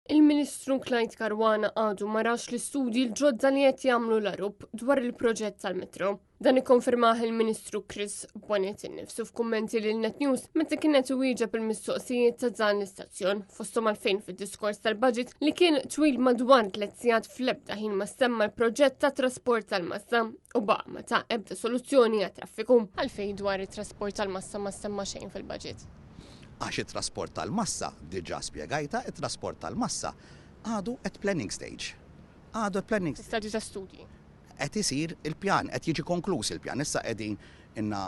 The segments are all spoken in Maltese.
Il-Ministru Clyde Caruana għadu ma rax l-istudji l-ġodda li qed jagħmlu l-Arup dwar il-proġett tal-metro. Dan ikkonfermah il-Ministru Chris Bonnet innifsu f'kummenti lil Net News meta kienet iwieġeb il-mistoqsijiet ta' dan l-istazzjon fosthom għalfejn fid-diskors tal-budget li kien twil madwar 3 sigħat fl-ebda ħin ma stemma l-proġett ta' trasport tal-massa u baqa' ma ta' ebda soluzzjoni għat-traffiku. Għalfejn dwar it-trasport tal-massa ma stemma xejn fil-budget. Għax it-trasport tal-massa, diġà spjegajta, it-trasport tal-massa għadu at planning stage. Għadu at planning stage. Stadju ta' studji. Qed isir il-pjan, qed jiġi konkluż il-pjan. Issa qegħdin inna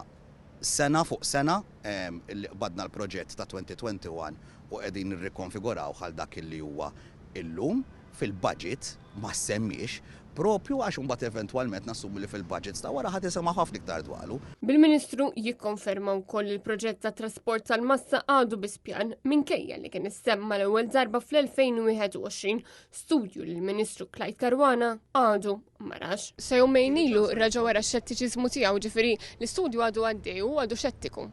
sena fuq sena li qbadna l-proġett ta' 2021 u qegħdin nirrikonfiguraw għal dak li huwa illum fil-budget ma semmiex propju għax imbagħad eventwalment nassumi li fil-budgets ta' wara ħadd isemma' ħafna iktar dwaru. Bil-Ministru jikkonferma wkoll il-proġett ta' trasport tal-massa għadu bispjan minkejja li kien issemma l-ewwel darba fl-2021 studju li l-Ministru Clyde Caruana għadu marax. Se jumejn ilu raġa wara x-xettiċiżmu tiegħu ġifieri l-istudju għadu għaddej u għadu xettiku.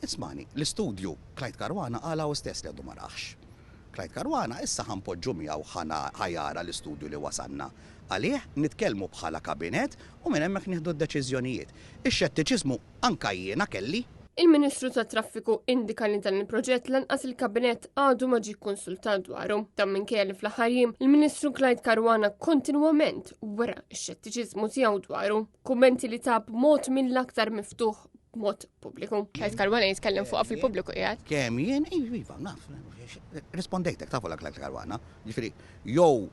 Ismani, l-istudju Clyde Caruana għala u stess li għadu marax. Clyde Caruana issa ħanpoġġu miegħu ħajara l-istudju li wasanna għalih nitkellmu bħala kabinet u minn hemmhekk nieħdu d-deċiżjonijiet. Ix-xettiċiżmu anke jiena kelli. Il-Ministru tat-Traffiku indika li dan il-proġett lanqas il-Kabinet għadu ma ġie kkonsultat dwaru. Dan minkejja li fl-aħħar jiem il-Ministru Clyde Caruana kontinwament wera x-xettiċiżmu tiegħu dwaru. Kummenti li ta' b'mod mill-aktar miftuħ b'mod pubbliku. Clyde Caruana jitkellem fuqha fil-pubbliku qiegħed. Kemm jien iva naf. Rispondejtek tafu l Clyde Caruana. Ġifieri jew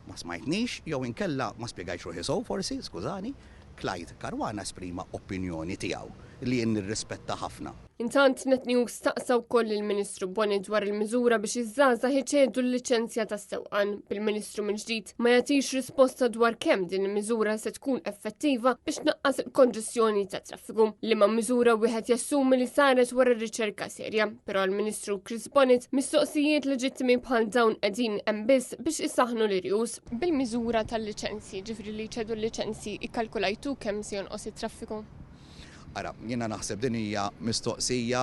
ma smajtnix, jew inkella ma spjegajx ruħi sew forsi, skużani, Clyde Caruana esprima opinjoni tiegħu li jien nirrispetta ħafna. Intant Net News staqsa wkoll il-Ministru Bonnet dwar il-miżura biex iż-żgħażagħ iċedu l-liċenzja tas-sewqan bil-Ministru minn ġdid ma jagħtix risposta dwar kemm din il-miżura se tkun effettiva biex tnaqqas il-konġestjoni ta' traffiku. Liema miżura wieħed jassumi li saret wara riċerka serja, però l-Ministru Chris Bonnet mistoqsijiet leġittimi bħal dawn qegħdin hemm biss biex isaħħnu l-irjus. Bil-miżura tal-liċenzji, ġifri li jċedu l-liċenzji ikkalkulajtu kemm se jonqos it-traffiku? Ara, jiena naħseb din hija mistoqsija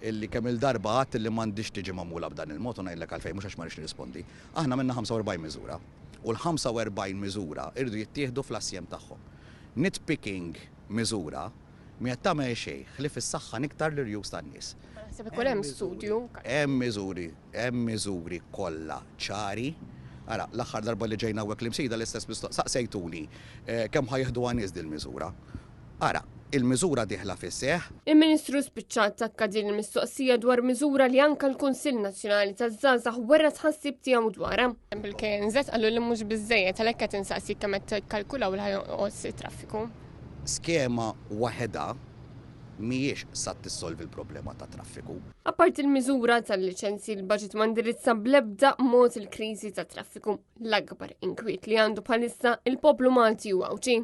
illi kemm il-darba għadt li m'għandix tiġi magħmula b'dan il-mod u ngħidlek għalfejn mhux għax ma rridx nirrispondi. Aħna minna 45 miżura u l-45 miżura irdu jittieħdu fl-assjem tagħhom. Nitpicking miżura mi qed tagħmel xejn ħlief is-saħħa niktar l-irjus tan-nies. Naħseb ikun hemm studju. Hemm miżuri kollha ċari. Ara, l-aħħar darba li ġejna hawnhekk l-imsejda l-istess saqsejtuni kemm ħajħdu għan-nies din-miżura. Ara, il-miżura diħla fis-seħħ. Il-Ministru spiċċat attakka din il-mistoqsija dwar miżura li anke l-Kunsill Nazzjonali taż-Żgħażagħ wera tħassib tiegħu dwarha. Bil-KNZ qalu li mhux biżżejjed għalhekk qed insaqsi kemm qed tikkalkulaw li ħajqos it-traffiku. Skema waħedha mhijiex sa tissolvi l-problema ta' traffiku. Apart il-miżura tal-liċenzji l-budget ma ndirizza bl-ebda mod il-kriżi ta' traffiku. L-akbar inkwiet li għandu bħalissa il-poplu Malti u Awċi.